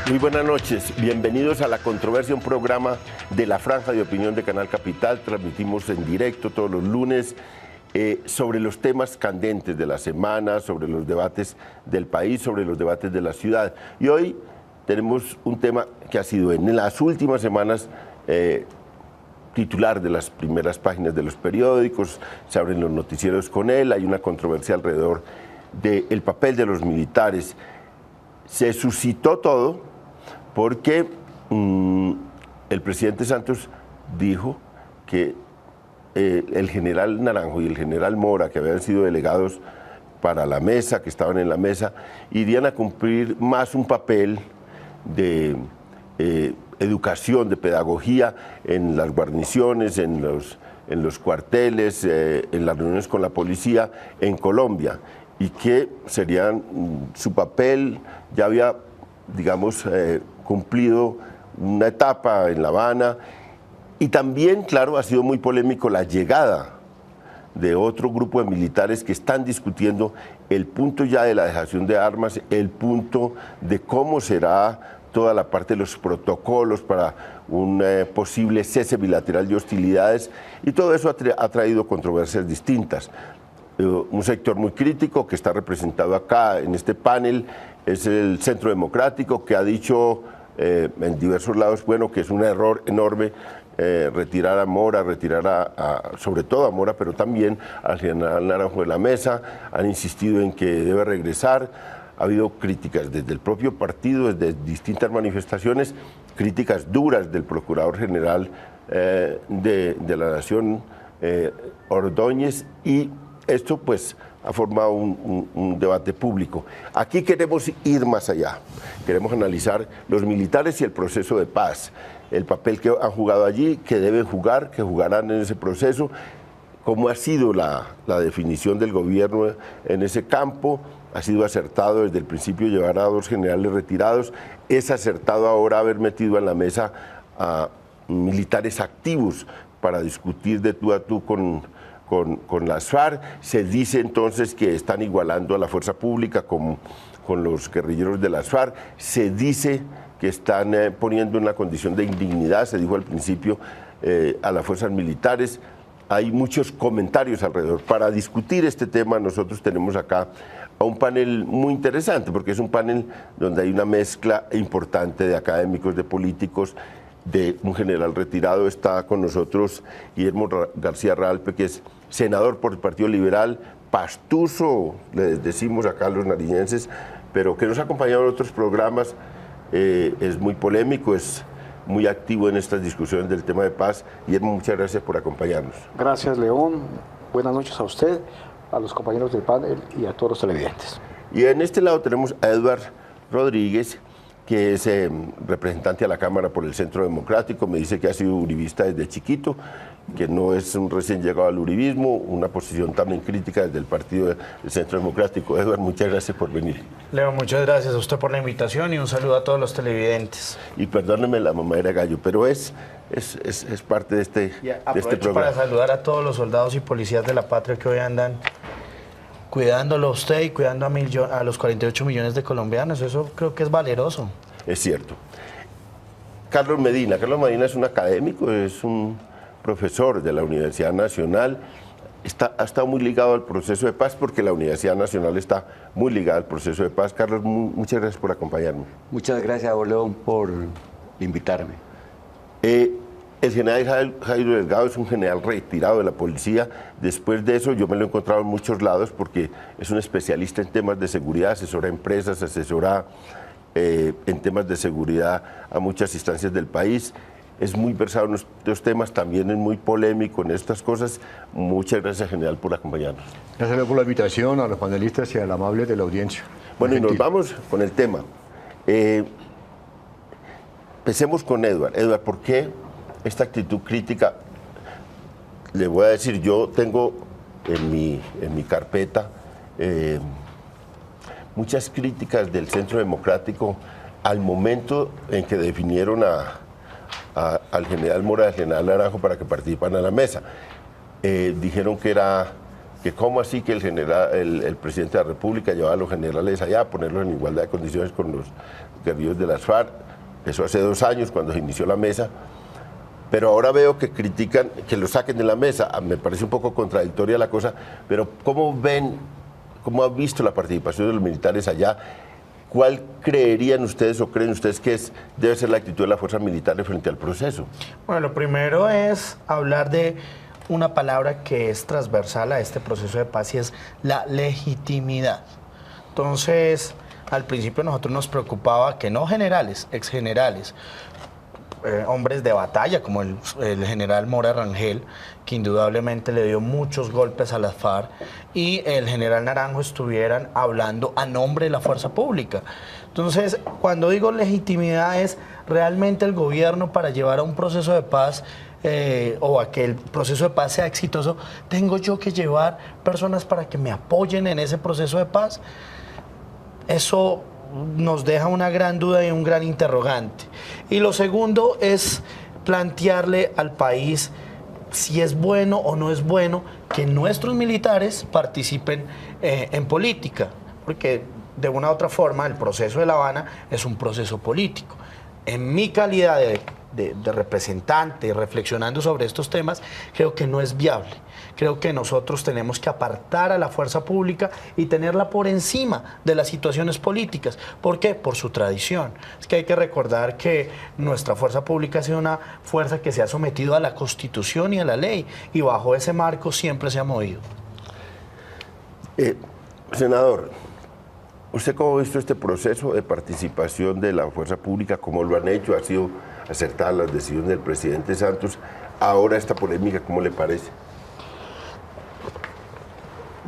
Muy buenas noches, bienvenidos a La Controversia, un programa de la Franja de Opinión de Canal Capital. Transmitimos en directo todos los lunes sobre los temas candentes de la semana, sobre los debates del país, sobre los debates de la ciudad. Y hoy tenemos un tema que ha sido en las últimas semanas titular de las primeras páginas de los periódicos, se abren los noticieros con él, hay una controversia alrededor del papel de los militares. Se suscitó todo porque el presidente Santos dijo que el general Naranjo y el general Mora, que habían sido delegados para la mesa, que estaban en la mesa, irían a cumplir más un papel de educación, de pedagogía en las guarniciones, en los cuarteles, en las reuniones con la policía en Colombia, y que serían su papel, ya había, digamos, cumplido una etapa en La Habana. Y también, claro, ha sido muy polémico la llegada de otro grupo de militares que están discutiendo el punto ya de la dejación de armas, el punto de cómo será toda la parte de los protocolos para un posible cese bilateral de hostilidades, y todo eso ha traído controversias distintas. Un sector muy crítico que está representado acá en este panel es el Centro Democrático, que ha dicho en diversos lados, bueno, que es un error enorme retirar a Mora, sobre todo a Mora, pero también al general Naranjo de la mesa. Han insistido en que debe regresar. Ha habido críticas desde el propio partido, desde distintas manifestaciones, críticas duras del Procurador General de la Nación, Ordóñez, y esto pues ha formado un debate público. Aquí queremos ir más allá, queremos analizar los militares y el proceso de paz, el papel que han jugado allí, que deben jugar, que jugarán en ese proceso, cómo ha sido la definición del gobierno en ese campo. Ha sido acertado desde el principio llevar a dos generales retirados, es acertado ahora haber metido en la mesa a militares activos para discutir de tú a tú con las FARC. Se dice entonces que están igualando a la fuerza pública con los guerrilleros de las FARC. Se dice que están poniendo en una condición de indignidad, se dijo al principio, a las fuerzas militares. Hay muchos comentarios alrededor. Para discutir este tema nosotros tenemos acá a un panel muy interesante, porque es un panel donde hay una mezcla importante de académicos, de políticos, de un general retirado. Está con nosotros Guillermo García Ralpe, que es senador por el Partido Liberal, pastuso, le decimos acá a los nariñenses, pero que nos ha acompañado en otros programas. Es muy polémico, es muy activo en estas discusiones del tema de paz. Guillermo, muchas gracias por acompañarnos. Gracias, León. Buenas noches a usted, a los compañeros del panel y a todos los televidentes. Y en este lado tenemos a Edward Rodríguez, que es representante a la Cámara por el Centro Democrático. Me dice que ha sido uribista desde chiquito, que no es un recién llegado al uribismo, una posición también crítica desde el Partido del Centro Democrático. Edward, muchas gracias por venir. Leo, muchas gracias a usted por la invitación y un saludo a todos los televidentes. Y perdóneme la mamadera gallo, pero es parte de este programa. Para saludar a todos los soldados y policías de la patria que hoy andan cuidándolo a usted y cuidando a los 48 millones de colombianos. Eso creo que es valeroso. Es cierto. Carlos Medina es un académico, es un profesor de la Universidad Nacional. Ha estado muy ligado al proceso de paz, porque la Universidad Nacional está muy ligada al proceso de paz. Carlos, muchas gracias por acompañarnos. Muchas gracias, León, por invitarme. El general Jairo Delgado es un general retirado de la policía. Después de eso yo me lo he encontrado en muchos lados, porque es un especialista en temas de seguridad, asesora a empresas, asesora en temas de seguridad a muchas instancias del país. Es muy versado en estos temas, también es muy polémico en estas cosas. Muchas gracias, general, por acompañarnos. Gracias por la invitación, a los panelistas y al amable de la audiencia. Bueno, y nos vamos con el tema. Empecemos con Edward. Edward, ¿por qué esta actitud crítica? Le voy a decir, yo tengo en mi carpeta muchas críticas del Centro Democrático al momento en que definieron al general Mora, al general Naranjo, para que participan a la mesa. Dijeron que era que cómo así que el presidente de la República llevaba a los generales allá a ponerlos en igualdad de condiciones con los guerrilleros de las FARC. Eso hace 2 años cuando se inició la mesa. Pero ahora veo que critican que lo saquen de la mesa. Me parece un poco contradictoria la cosa, pero ¿cómo ven, cómo han visto la participación de los militares allá? ¿Cuál creerían ustedes o creen ustedes que debe ser la actitud de las fuerzas militares frente al proceso? Bueno, lo primero es hablar de una palabra que es transversal a este proceso de paz y es la legitimidad. Entonces, al principio a nosotros nos preocupaba que no generales, exgenerales, hombres de batalla como el general Mora Rangel, que indudablemente le dio muchos golpes a las FARC, y el general Naranjo estuvieran hablando a nombre de la fuerza pública. Entonces, cuando digo legitimidad es realmente el gobierno para llevar a un proceso de paz o a que el proceso de paz sea exitoso, ¿tengo yo que llevar personas para que me apoyen en ese proceso de paz? Eso nos deja una gran duda y un gran interrogante. Y lo segundo es plantearle al país si es bueno o no es bueno que nuestros militares participen en política, porque de una u otra forma el proceso de La Habana es un proceso político. En mi calidad de representante, reflexionando sobre estos temas, creo que no es viable. Creo que nosotros tenemos que apartar a la fuerza pública y tenerla por encima de las situaciones políticas. ¿Por qué? Por su tradición. Es que hay que recordar que nuestra fuerza pública ha sido una fuerza que se ha sometido a la Constitución y a la ley, y bajo ese marco siempre se ha movido. Senador, ¿usted cómo ha visto este proceso de participación de la fuerza pública? ¿Cómo lo han hecho? ¿Ha sido acertada las decisiones del presidente Santos? Ahora esta polémica, ¿cómo le parece?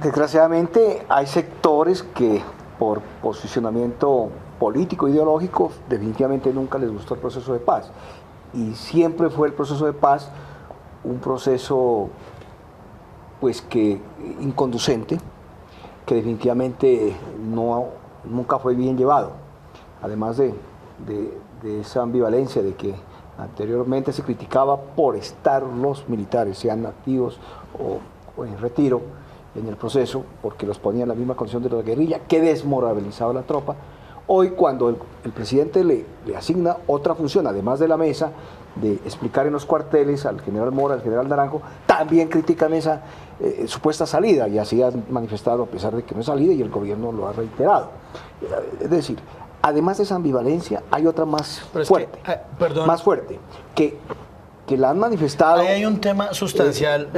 Desgraciadamente hay sectores que por posicionamiento político, ideológico, definitivamente nunca les gustó el proceso de paz. Y siempre fue el proceso de paz un proceso pues que inconducente, que definitivamente nunca fue bien llevado. Además de esa ambivalencia de que anteriormente se criticaba por estar los militares, sean activos o en retiro, en el proceso, porque los ponía en la misma condición de la guerrilla, que desmoralizaba la tropa. Hoy, cuando el presidente le asigna otra función, además de la mesa, de explicar en los cuarteles al general Mora, al general Naranjo, también critican esa supuesta salida, y así han manifestado a pesar de que no es salida, y el gobierno lo ha reiterado. Es decir, además de esa ambivalencia, hay otra más fuerte, más fuerte, que la han manifestado. Ahí hay un tema sustancial,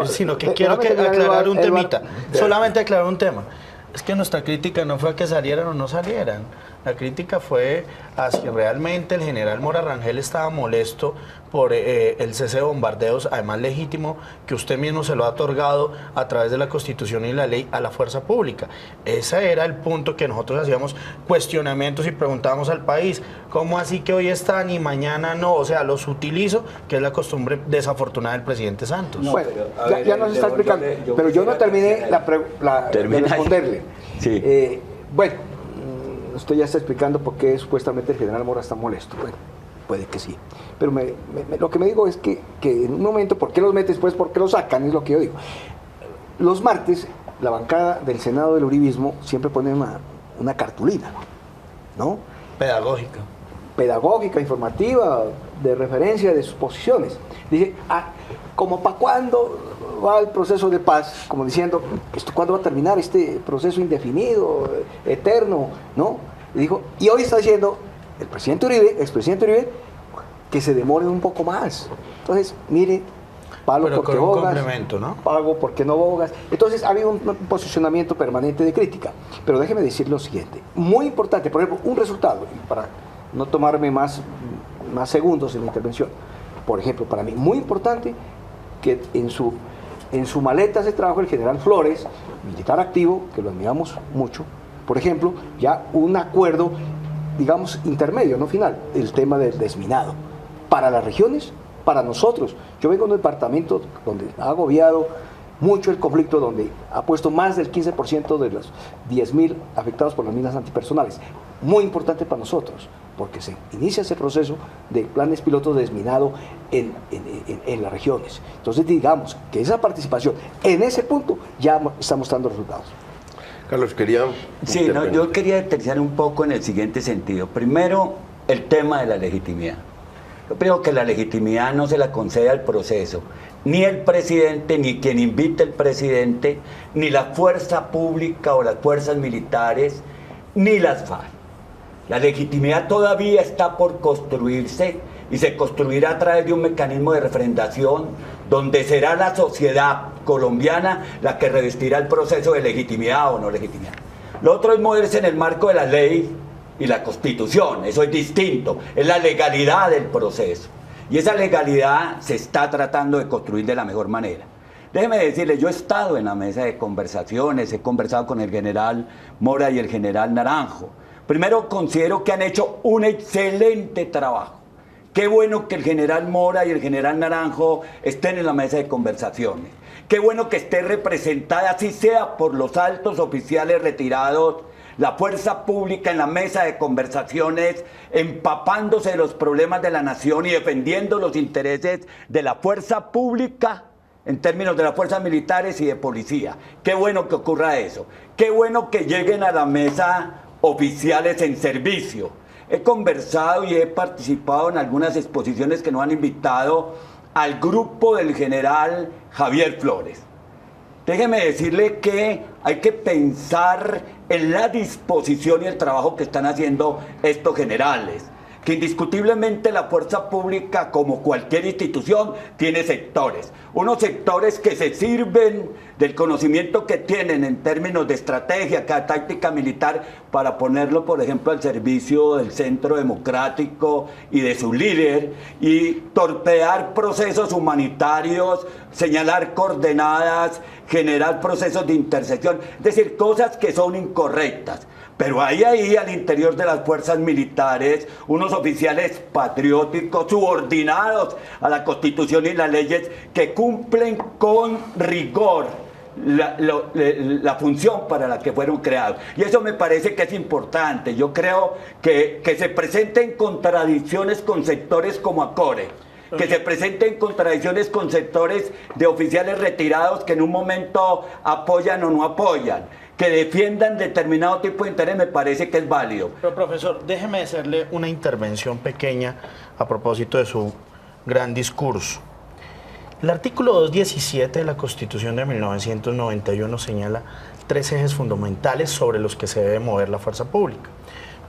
sino que quiero aclarar un temita, solamente aclarar un tema. Es que nuestra crítica no fue a que salieran o no salieran. La crítica fue a si realmente el general Mora Rangel estaba molesto por el cese de bombardeos, además legítimo, que usted mismo se lo ha otorgado a través de la Constitución y la ley a la fuerza pública. Ese era el punto que nosotros hacíamos cuestionamientos y preguntábamos al país, ¿cómo así que hoy están y mañana no? O sea, los utilizo, que es la costumbre desafortunada del presidente Santos. No, bueno, ya nos está explicando, pero yo no terminé de responderle. Sí. Bueno, usted ya está explicando por qué supuestamente el general Mora está molesto. Bueno, puede que sí. Pero lo que me digo es que en un momento, ¿por qué los mete después? ¿Por qué los sacan? Es lo que yo digo. Los martes, la bancada del Senado del Uribismo siempre pone una cartulina, ¿no? Pedagógica, informativa, de referencia de sus posiciones. Dice, ¿como para cuándo va el proceso de paz? Como diciendo, ¿cuándo va a terminar este proceso indefinido, eterno? ¿No? Y hoy está diciendo el presidente Uribe, expresidente Uribe, que se demore un poco más. Entonces, mire, palo pero porque con un bogas, complemento, ¿no? pago porque no bogas. Entonces ha habido un posicionamiento permanente de crítica. Pero déjeme decir lo siguiente, muy importante, por ejemplo, un resultado, para no tomarme más segundos en la intervención. Por ejemplo, para mí, muy importante que en su maleta se trajo el general Flores, militar activo, que lo admiramos mucho, por ejemplo, ya un acuerdo, digamos, intermedio, no final, el tema del desminado. Para las regiones, para nosotros. Yo vengo de un departamento donde ha agobiado mucho el conflicto, donde ha puesto más del 15% de los 10.000 afectados por las minas antipersonales. Muy importante para nosotros. porque se inicia ese proceso de planes pilotos de desminado en las regiones. Entonces digamos que esa participación en ese punto ya está mostrando resultados. Carlos, quería... Sí, no, yo quería determinar un poco en el siguiente sentido. Primero, el tema de la legitimidad. Yo creo que la legitimidad no se la concede al proceso, ni el presidente, ni quien invite al presidente, ni la fuerza pública o las fuerzas militares, ni las FARC. La legitimidad todavía está por construirse y se construirá a través de un mecanismo de refrendación donde será la sociedad colombiana la que revestirá el proceso de legitimidad o no legitimidad. Lo otro es moverse en el marco de la ley y la Constitución, eso es distinto, es la legalidad del proceso. Y esa legalidad se está tratando de construir de la mejor manera. Déjeme decirle, yo he estado en la mesa de conversaciones, he conversado con el general Mora y el general Naranjo. Primero, considero que han hecho un excelente trabajo. Qué bueno que el general Mora y el general Naranjo estén en la mesa de conversaciones. Qué bueno que esté representada, así sea por los altos oficiales retirados, la fuerza pública en la mesa de conversaciones, empapándose de los problemas de la nación y defendiendo los intereses de la fuerza pública en términos de las fuerzas militares y de policía. Qué bueno que ocurra eso. Qué bueno que lleguen a la mesa oficiales en servicio. He conversado y he participado en algunas exposiciones que nos han invitado al grupo del general Javier Flores. Déjeme decirle que hay que pensar en la disposición y el trabajo que están haciendo estos generales, que indiscutiblemente la fuerza pública, como cualquier institución, tiene sectores. Unos sectores que se sirven del conocimiento que tienen en términos de estrategia, táctica militar, para ponerlo, por ejemplo, al servicio del centro democrático y de su líder, y torpedear procesos humanitarios, señalar coordenadas, generar procesos de intersección, es decir, cosas que son incorrectas. Pero hay ahí al interior de las fuerzas militares unos oficiales patrióticos subordinados a la Constitución y las leyes que cumplen con rigor la función para la que fueron creados. Y eso me parece que es importante. Yo creo que se presenten contradicciones con sectores como ACORE, que se presenten contradicciones con sectores de oficiales retirados que en un momento apoyan o no apoyan, que defiendan determinado tipo de interés, me parece que es válido. Pero profesor, déjeme hacerle una intervención pequeña a propósito de su gran discurso. El artículo 217 de la Constitución de 1991 señala 3 ejes fundamentales sobre los que se debe mover la fuerza pública.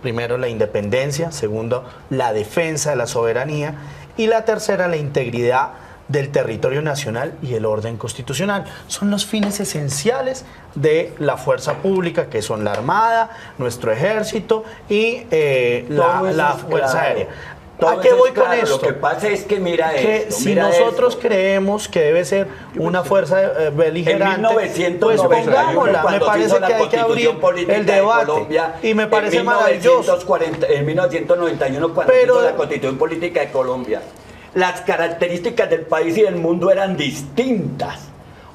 Primero, la independencia. Segundo, la defensa de la soberanía. Y la tercera, la integridad del territorio nacional y el orden constitucional. Son los fines esenciales de la fuerza pública, que son la Armada, nuestro Ejército y la Fuerza Aérea. ¿A qué voy con esto? Lo que pasa es que mira que esto, si mira nosotros esto. creemos que debe ser una fuerza beligerante, en 1991, pues pongámosla. Me cuando parece se hizo que hay que abrir el debate. Colombia, y me parece maravilloso. En 1991, cuando se hizo la Constitución Política de Colombia, las características del país y del mundo eran distintas.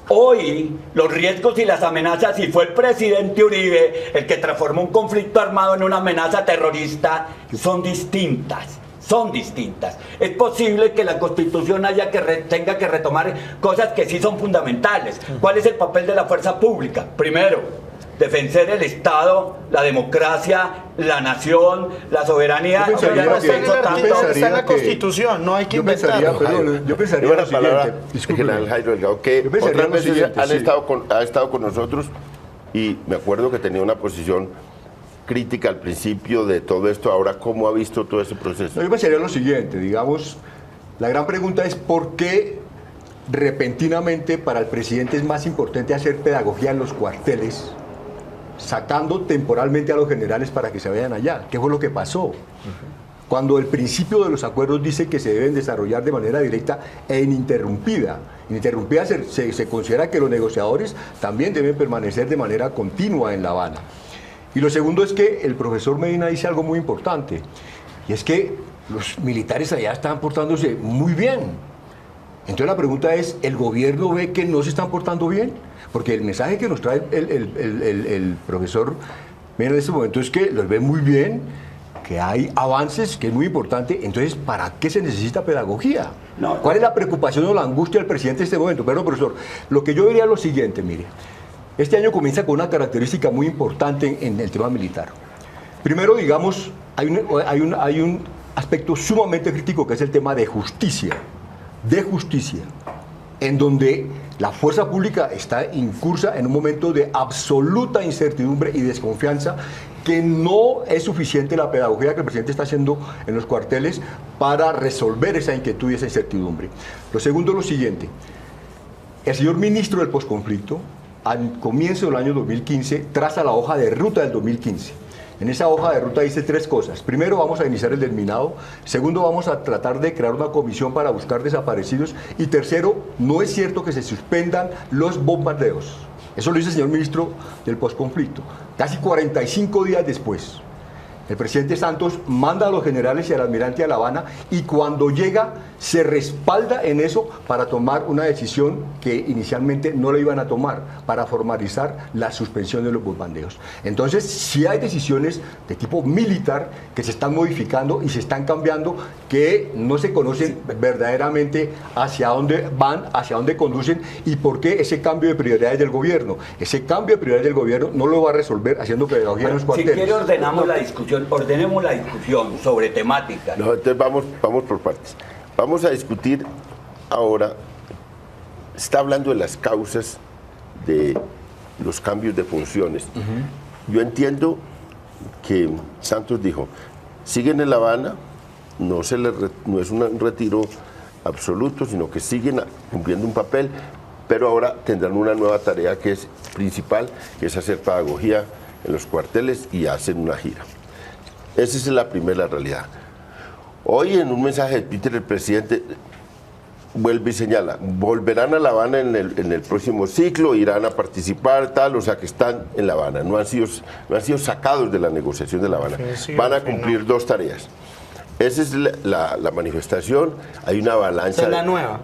Hoy los riesgos y las amenazas, y fue el presidente Uribe el que transformó un conflicto armado en una amenaza terrorista, son distintas. Son distintas. Es posible que la Constitución tenga que retomar cosas que sí son fundamentales. ¿Cuál es el papel de la fuerza pública? Primero, defender el Estado, la democracia, la nación, la soberanía. Está en la Constitución, no hay que inventarlo. Yo pensaría lo siguiente. General Jairo Delgado, que otras veces ha estado con nosotros, y me acuerdo que tenía una posición crítica al principio de todo esto. Ahora, ¿cómo ha visto todo ese proceso? Yo pensaría lo siguiente, digamos, la gran pregunta es ¿por qué repentinamente para el presidente es más importante hacer pedagogía en los cuarteles, sacando temporalmente a los generales para que se vayan allá? ¿Qué fue lo que pasó? Cuando el principio de los acuerdos dice que se deben desarrollar de manera directa e ininterrumpida. Ininterrumpida se considera que los negociadores también deben permanecer de manera continua en La Habana. Y lo segundo es que el profesor Medina dice algo muy importante, y es que los militares allá están portándose muy bien. Entonces la pregunta es, ¿el gobierno ve que no se están portando bien? Porque el mensaje que nos trae el profesor Medina en este momento es que los ve muy bien, que hay avances, que es muy importante. Entonces, ¿para qué se necesita pedagogía? No. ¿Cuál es la preocupación o la angustia del presidente en este momento? Perdón, profesor, lo que yo diría es lo siguiente, mire. Este año comienza con una característica muy importante en el tema militar. Primero, digamos, hay un aspecto sumamente crítico que es el tema de justicia, en donde la fuerza pública está incursa en un momento de absoluta incertidumbre y desconfianza, que no es suficiente la pedagogía que el presidente está haciendo en los cuarteles para resolver esa inquietud y esa incertidumbre. Lo segundo es lo siguiente: el señor ministro del posconflicto, al comienzo del año 2015, traza la hoja de ruta del 2015. En esa hoja de ruta dice 3 cosas. Primero, vamos a iniciar el desminado. Segundo, vamos a tratar de crear una comisión para buscar desaparecidos. Y tercero, no es cierto que se suspendan los bombardeos. Eso lo dice el señor ministro del posconflicto. Casi 45 días después, el presidente Santos manda a los generales y al almirante a La Habana, y cuando llega se respalda en eso para tomar una decisión que inicialmente no la iban a tomar, para formalizar la suspensión de los bombardeos. Entonces, sí hay decisiones de tipo militar que se están modificando y se están cambiando, que no se conocen verdaderamente hacia dónde van, hacia dónde conducen y por qué ese cambio de prioridades del gobierno. Ese cambio de prioridades del gobierno no lo va a resolver haciendo pedagogía en los cuarteles. Si quiere, ordenemos la discusión sobre temática. No, entonces vamos por partes. Vamos a discutir ahora, está hablando de las causas de los cambios de funciones. Yo entiendo que Santos dijo, siguen en La Habana, no es un retiro absoluto, sino que siguen cumpliendo un papel, pero ahora tendrán una nueva tarea que es principal, que es hacer pedagogía en los cuarteles y hacer una gira. Esa es la primera realidad. Hoy, en un mensaje de Twitter, el presidente vuelve y señala, volverán a La Habana en el próximo ciclo, irán a participar, tal, o sea que están en La Habana, no han sido sacados de la negociación de La Habana. Van a cumplir 2 tareas. Esa es la manifestación, hay una avalancha. Esa es la nueva.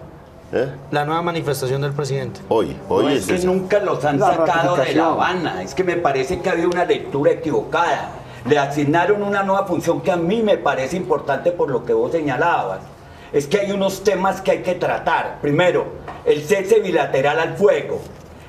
La nueva manifestación del presidente. Hoy No, es que esa. nunca los han La sacado de La ratificación. Habana. Es que me parece que había una lectura equivocada. Le asignaron una nueva función que a mí me parece importante por lo que vos señalabas. Es que hay unos temas que hay que tratar. Primero, el cese bilateral al fuego.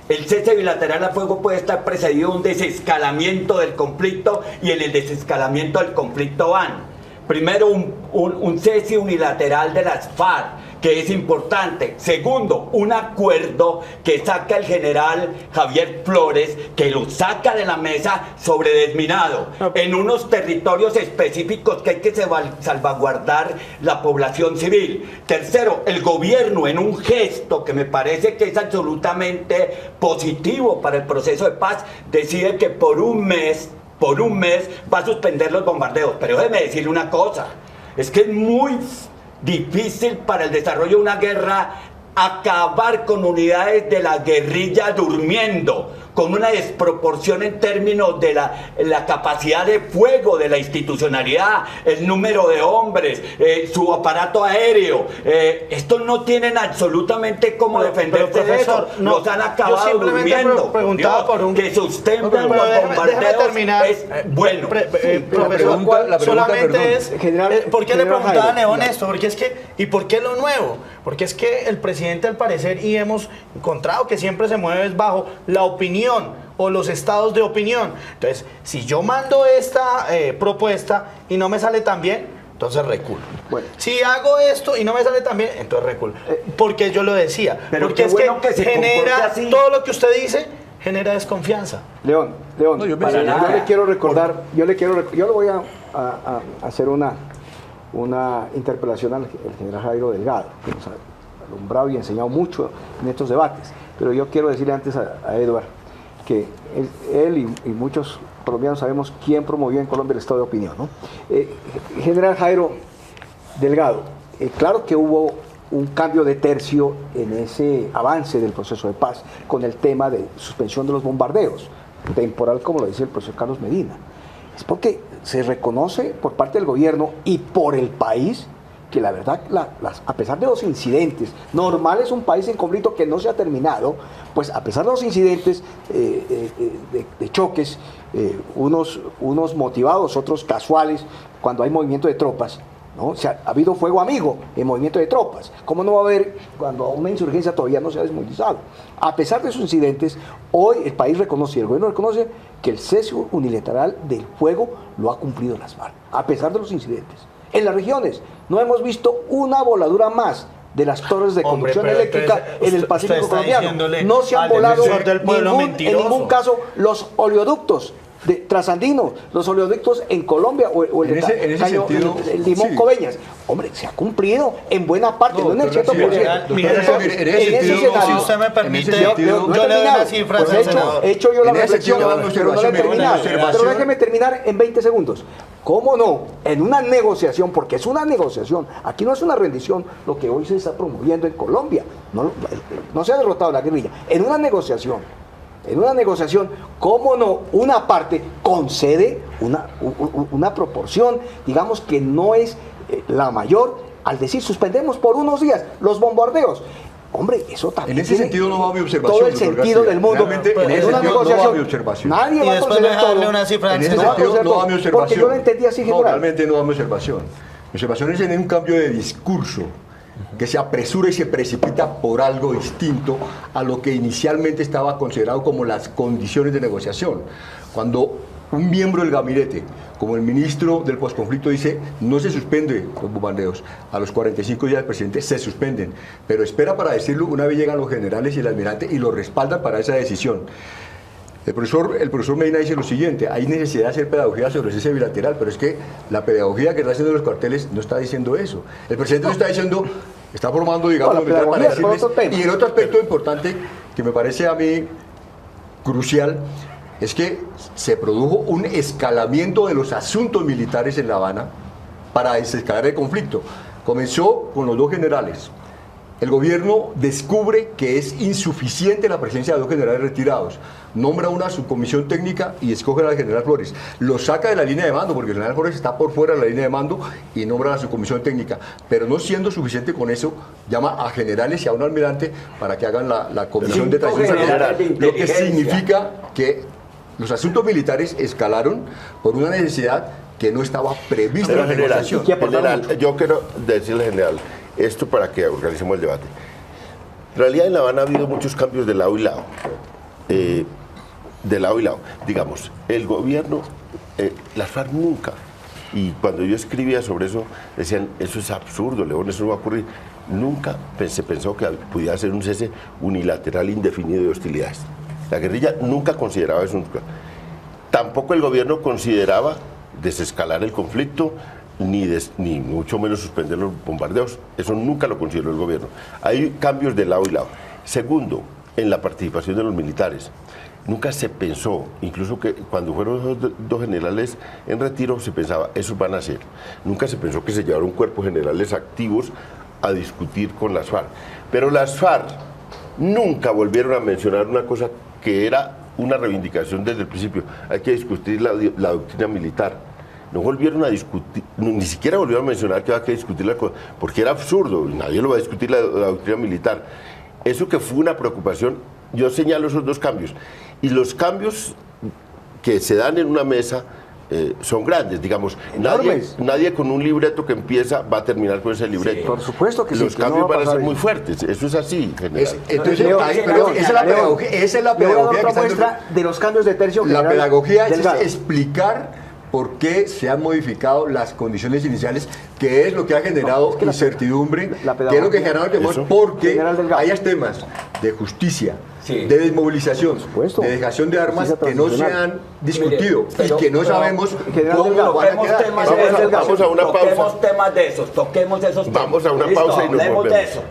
El cese bilateral al fuego puede estar precedido de un desescalamiento del conflicto, y en el desescalamiento del conflicto van. Primero, un cese unilateral de las FARC, que es importante. Segundo, un acuerdo que saca el general Javier Flores, que lo saca de la mesa sobre desminado, en unos territorios específicos que hay que salvaguardar la población civil. Tercero, el gobierno, en un gesto que me parece que es absolutamente positivo para el proceso de paz, decide que por un mes va a suspender los bombardeos. Pero déjeme decirle una cosa, es que es muy difícil para el desarrollo de una guerra acabar con unidades de la guerrilla durmiendo, con una desproporción en términos de la capacidad de fuego de la institucionalidad, el número de hombres, su aparato aéreo. Estos no tienen absolutamente cómo defenderse de eso. Los han acabado durmiendo. Preguntaba por un... Que sustentan Pero los déjeme bombardeos terminar. es bueno. Profesor, solamente es... ¿Por qué le preguntaba a León esto? Porque es que, ¿y por qué lo nuevo? Porque es que el presidente, al parecer, y hemos encontrado que siempre se mueve bajo la opinión o los estados de opinión. Entonces, si yo mando esta propuesta y no me sale tan bien, entonces reculo. Bueno. Si hago esto y no me sale tan bien, entonces reculo. Porque yo lo decía. Pero porque qué es bueno que que se comporte genera así. todo lo que usted dice, genera desconfianza. León, No, yo yo nada. le quiero recordar, yo le voy a hacer una interpelación al general Jairo Delgado, que nos ha alumbrado y enseñado mucho en estos debates. Pero yo quiero decirle antes a Eduard que él y muchos colombianos sabemos quién promovió en Colombia el estado de opinión, ¿no? General Jairo Delgado, claro que hubo un cambio de tercio en ese avance del proceso de paz con el tema de suspensión de los bombardeos, temporal, como lo decía el profesor Carlos Medina. Es porque se reconoce por parte del gobierno y por el país que la verdad, a pesar de los incidentes, normal es un país en conflicto que no se ha terminado, pues a pesar de los incidentes de choques, unos motivados, otros casuales, cuando hay movimiento de tropas, ¿no? O sea, ha habido fuego amigo en movimiento de tropas. ¿Cómo no va a haber cuando una insurgencia todavía no se ha desmovilizado? A pesar de esos incidentes, hoy el país reconoce, y el gobierno reconoce, que el cese unilateral del fuego lo ha cumplido las FARC, a pesar de los incidentes. En las regiones no hemos visto una voladura más de las torres de conducción eléctrica en el Pacífico colombiano. No se han volado en ningún caso los oleoductos trasandinos, los oleoductos en Colombia o el Limón Coveñas. Hombre, se ha cumplido en buena parte, no en el 100%. Si usted me permite, yo le doy una cifra. He hecho yo la reflexión, pero no la he terminado. Pero déjeme terminar en 20 segundos. ¿Cómo no? En una negociación, porque es una negociación, aquí no es una rendición lo que hoy se está promoviendo en Colombia, no se ha derrotado la guerrilla, en una negociación, ¿cómo no? Una parte concede una proporción, digamos que no es la mayor, al decir suspendemos por unos días los bombardeos. Hombre, eso también. En ese sentido no va mi observación. Todo el sentido del mundo. En una negociación no va mi observación. Nadie va a conceder todo. Una cifra en ese sentido no va mi observación. Porque yo lo entendí así, general. No, realmente no va mi observación. Mi observación es en un cambio de discurso que se apresura y se precipita por algo distinto a lo que inicialmente estaba considerado como las condiciones de negociación. Cuando un miembro del gabinete, como el ministro del posconflicto, dice no se suspende los bombardeos, a los 45 días del presidente se suspenden, pero espera para decirlo una vez llegan los generales y el almirante y lo respaldan para esa decisión. El profesor Medina dice lo siguiente: hay necesidad de hacer pedagogía sobre el cese bilateral, pero es que la pedagogía que está haciendo los cuarteles no está diciendo eso. El presidente no está diciendo, está formando, digamos, para decirles. Y el otro aspecto importante que me parece a mí crucial es que se produjo un escalamiento de los asuntos militares en La Habana para desescalar el conflicto. Comenzó con los dos generales. El gobierno descubre que es insuficiente la presencia de dos generales retirados. Nombra una subcomisión técnica y escoge al general Flores. Lo saca de la línea de mando, porque el general Flores está por fuera de la línea de mando, y nombra a la subcomisión técnica. Pero no siendo suficiente con eso, llama a generales y a un almirante para que hagan la comisión de transición general. Lo que significa que los asuntos militares escalaron por una necesidad que no estaba prevista en la negociación. General, yo quiero decirle, general, esto para que organicemos el debate. En realidad en La Habana ha habido muchos cambios de lado y lado. De lado y lado. Digamos, el gobierno, las FARC nunca, y cuando yo escribía sobre eso, decían, eso es absurdo, León, eso no va a ocurrir. Nunca se pensó que pudiera ser un cese unilateral indefinido de hostilidades. La guerrilla nunca consideraba eso. Tampoco el gobierno consideraba desescalar el conflicto, ni mucho menos suspender los bombardeos. Eso nunca lo consideró el gobierno. Hay cambios de lado y lado. Segundo, en la participación de los militares. Nunca se pensó, incluso que cuando fueron los dos generales en retiro, se pensaba, eso van a hacer. Nunca se pensó que se llevaron cuerpos generales activos a discutir con las FARC. Pero las FARC nunca volvieron a mencionar una cosa que era una reivindicación desde el principio. Hay que discutir la doctrina militar. No volvieron a discutir, ni siquiera volvieron a mencionar que había que discutir la cosa, porque era absurdo, nadie lo va a discutir la doctrina militar. Eso que fue una preocupación, yo señalo esos dos cambios. Y los cambios que se dan en una mesa son grandes, digamos. Nadie con un libreto que empieza va a terminar con ese libreto. Sí, por supuesto que los sí, cambios van a ser muy fuertes, eso es así, general. Esa es la pedagogía que muestra de los cambios de tercio. La pedagogía es explicar por qué se han modificado las condiciones iniciales, qué es lo que ha generado incertidumbre, qué es lo que ha generado temor, porque hay temas de justicia, de desmovilización, de dejación de armas que no se han discutido y que no sabemos cómo van a quedar. Vamos a una pausa. Toquemos temas de esos, toquemos esos temas. Vamos a una pausa y nos volvemos. De eso.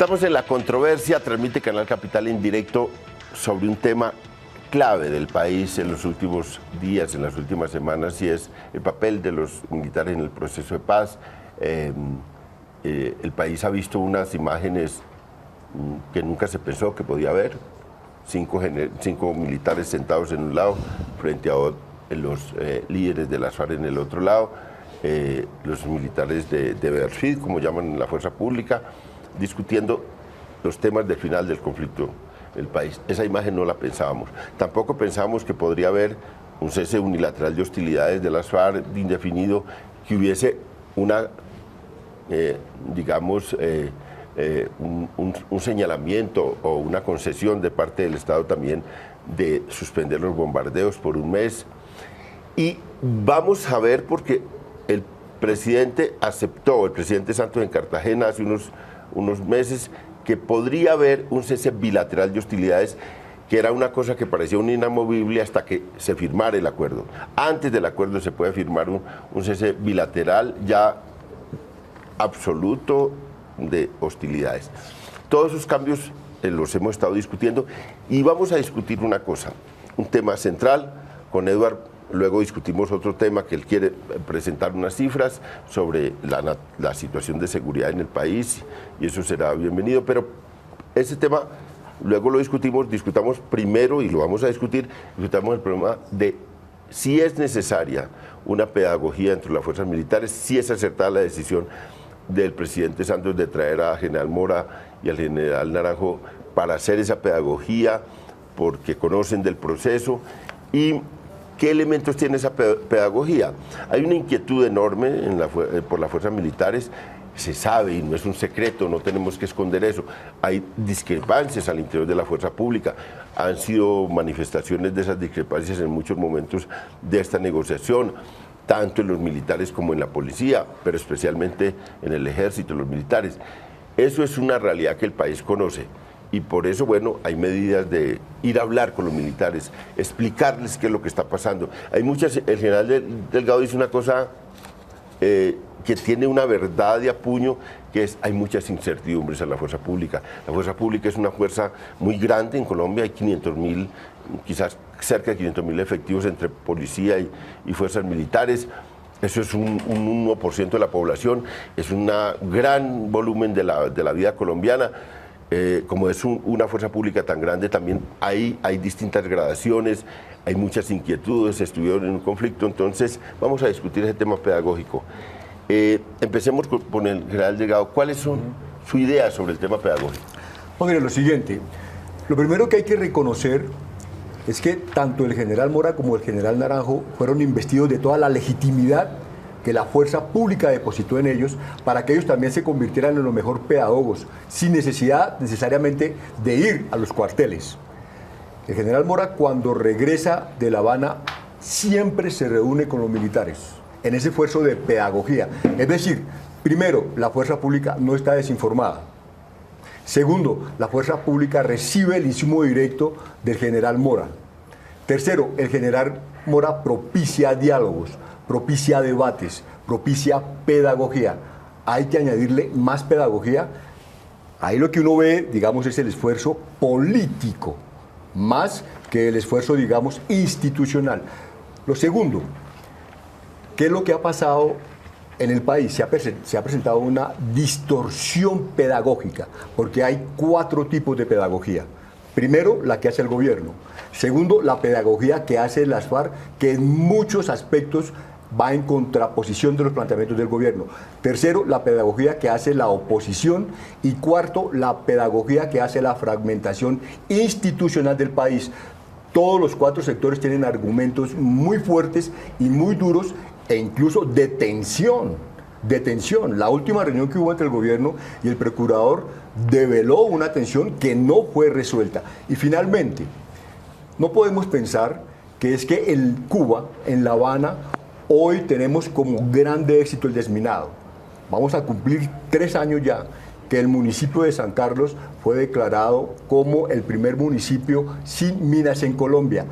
Estamos en la controversia, transmite Canal Capital en directo sobre un tema clave del país en los últimos días, en las últimas semanas, y es el papel de los militares en el proceso de paz. El país ha visto unas imágenes que nunca se pensó que podía haber. Cinco militares sentados en un lado frente a los líderes de las FARC en el otro lado, los militares de Berfid, como llaman en la fuerza pública, discutiendo los temas del final del conflicto del país. Esa imagen no la pensábamos. Tampoco pensábamos que podría haber un cese unilateral de hostilidades de las FARC indefinido, que hubiese una, un señalamiento o una concesión de parte del Estado también de suspender los bombardeos por un mes. Y vamos a ver, porque el presidente aceptó, el presidente Santos en Cartagena hace unos meses, que podría haber un cese bilateral de hostilidades, que era una cosa que parecía un inamovible hasta que se firmara el acuerdo. Antes del acuerdo se puede firmar un cese bilateral ya absoluto de hostilidades. Todos esos cambios los hemos estado discutiendo, y vamos a discutir una cosa, un tema central con Eduard. Luego discutimos otro tema, que él quiere presentar unas cifras sobre la situación de seguridad en el país, y eso será bienvenido, pero ese tema luego lo discutamos primero, y lo vamos a discutamos el problema de si es necesaria una pedagogía entre las fuerzas militares, si es acertada la decisión del presidente Santos de traer a General Mora y al General Naranjo para hacer esa pedagogía, porque conocen del proceso. Y ¿qué elementos tiene esa pedagogía? Hay una inquietud enorme por las fuerzas militares, se sabe y no es un secreto, no tenemos que esconder eso. Hay discrepancias al interior de la fuerza pública, han sido manifestaciones de esas discrepancias en muchos momentos de esta negociación, tanto en los militares como en la policía, pero especialmente en el ejército, los militares. Eso es una realidad que el país conoce. Y por eso, bueno, hay medidas de ir a hablar con los militares, explicarles qué es lo que está pasando. Hay muchas, el general Delgado dice una cosa que tiene una verdad de apuño, que es, hay muchas incertidumbres en la fuerza pública. La fuerza pública es una fuerza muy grande en Colombia, hay 500.000, quizás cerca de 500.000 efectivos entre policía y fuerzas militares. Eso es un 1% de la población, es un gran volumen de la vida colombiana. Como es una fuerza pública tan grande, también hay distintas gradaciones, hay muchas inquietudes, estuvieron en un conflicto. Entonces vamos a discutir ese tema pedagógico. Empecemos con el general Delgado. ¿Cuáles son su idea sobre el tema pedagógico? Pues mire, lo siguiente, lo primero que hay que reconocer es que tanto el general Mora como el general Naranjo fueron investidos de toda la legitimidad que la fuerza pública depositó en ellos, para que ellos también se convirtieran en los mejores pedagogos, sin necesidad necesariamente de ir a los cuarteles. El general Mora, cuando regresa de La Habana, siempre se reúne con los militares en ese esfuerzo de pedagogía. Es decir, primero, la fuerza pública no está desinformada. Segundo, la fuerza pública recibe el insumo directo del general Mora. Tercero, el general Mora propicia diálogos, propicia debates, propicia pedagogía. Hay que añadirle más pedagogía. Ahí lo que uno ve, digamos, es el esfuerzo político, más que el esfuerzo, digamos, institucional. Lo segundo, ¿qué es lo que ha pasado en el país? Se ha presentado una distorsión pedagógica, porque hay 4 tipos de pedagogía. Primero, la que hace el gobierno. Segundo, la pedagogía que hace las FARC, que en muchos aspectos va en contraposición de los planteamientos del gobierno. Tercero, la pedagogía que hace la oposición. Y cuarto, la pedagogía que hace la fragmentación institucional del país. Todos los 4 sectores tienen argumentos muy fuertes y muy duros, e incluso de tensión. La última reunión que hubo entre el gobierno y el procurador develó una tensión que no fue resuelta. Y finalmente, no podemos pensar que es que en Cuba, en La Habana, hoy tenemos como grande éxito el desminado. Vamos a cumplir 3 años ya que el municipio de San Carlos fue declarado como el primer municipio sin minas en Colombia.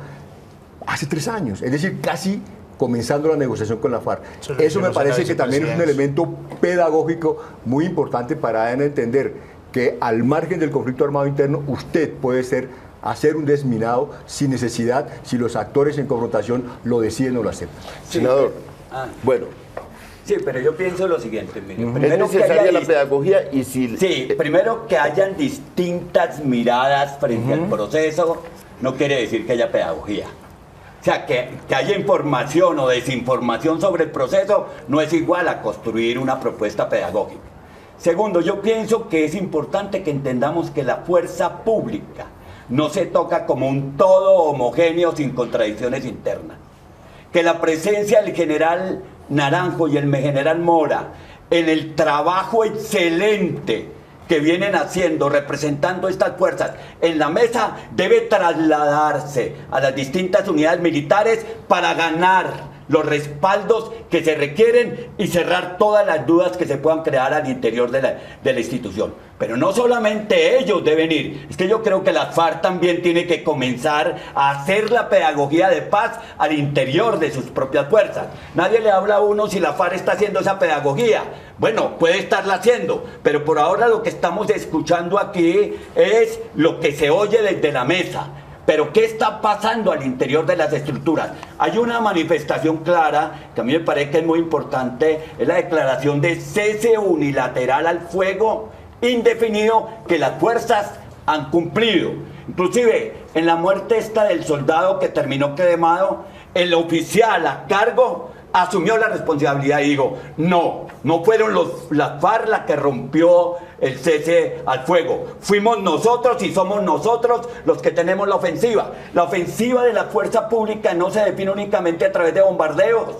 Hace 3 años, es decir, casi comenzando la negociación con la FARC. Eso me parece que también es un elemento pedagógico muy importante para dar a entender que al margen del conflicto armado interno usted puede hacer un desminado sin necesidad, si los actores en confrontación lo deciden o lo aceptan. Sí, Senador, bueno. Sí, pero yo pienso lo siguiente, mire, Es primero que necesaria haya la pedagogía y si... Sí, primero que hayan distintas miradas frente al proceso no quiere decir que haya pedagogía. O sea, que haya información o desinformación sobre el proceso no es igual a construir una propuesta pedagógica. Segundo, yo pienso que es importante que entendamos que la fuerza pública no se toca como un todo homogéneo sin contradicciones internas. Que la presencia del general Naranjo y el general Mora en el trabajo excelente que vienen haciendo, representando estas fuerzas en la mesa, debe trasladarse a las distintas unidades militares para ganar los respaldos que se requieren y cerrar todas las dudas que se puedan crear al interior de la institución. Pero no solamente ellos deben ir, es que yo creo que la FARC también tiene que comenzar a hacer la pedagogía de paz al interior de sus propias fuerzas. Nadie le habla a uno si la FARC está haciendo esa pedagogía. Bueno, puede estarla haciendo, pero por ahora lo que estamos escuchando aquí es lo que se oye desde la mesa. Pero ¿qué está pasando al interior de las estructuras? Hay una manifestación clara, que a mí me parece que es muy importante, es la declaración de cese unilateral al fuego indefinido que las fuerzas han cumplido. Inclusive, en la muerte esta del soldado que terminó quemado, el oficial a cargo asumió la responsabilidad y dijo, no fueron la FARC la que rompió el cese al fuego, fuimos nosotros y somos nosotros los que tenemos la ofensiva. La ofensiva de la fuerza pública no se define únicamente a través de bombardeos.